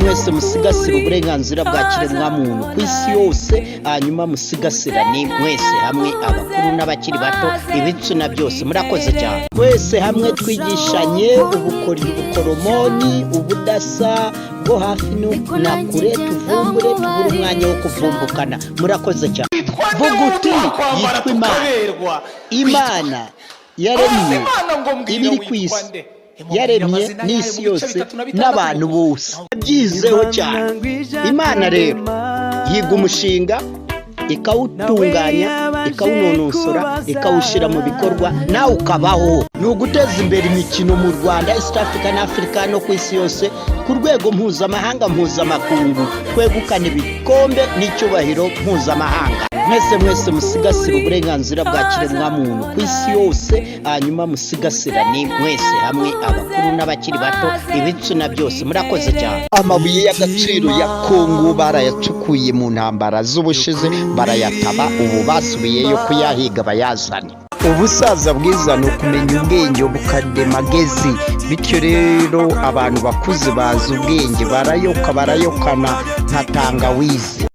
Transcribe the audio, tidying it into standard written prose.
mwese musigasira uburenganzira bwa kiremwamuntu ku isi yose, hanyuma musigasirane mwese hamwe, abakuru n'abakiri bato, ibitsina byose. Murakoze cyane. Twese hamwe twigishanye ubukoromoni, ubudasa bwo hafi na kure, tuvumbure tubure umwanya wo kuvumbukana. Murakoze cyane. Vuga uti yitwa Imana yaremye ibiri ku isi, yaremye n'isi yose n'abantu bose. Byizeho cyane. Imana rero yiga umushinga, ikawutunganya, ikawunonosora, ikawushyira mu bikorwa, nawe ukabaho. Ni uguteza imbere imikino mu Rwanda, East Africa na Africa no ku isi yose, ku rwego mpuzamahanga, mpuzamakungu, kwegukana ibikombe n'icyubahiro mpuzamahanga. Mwese musigasira uburenganzira bwa kiremwamuntu ku isi yose, hanyuma musigasirane mwese hamwe, abakuru n'abakiri bato, ibitsina byose. Murakoze cyane. Amabuye y'agaciro ya Kongo barayacukuye mu ntambara z'ubushize, barayataba, ubu basubiyeyo kuyahiga bayazane. Ubusaza bwiza ni ukumenya ubwenge bukademagezi. Bityo rero abantu bakuze bazi ubwenge, barayokana nka tangawizi.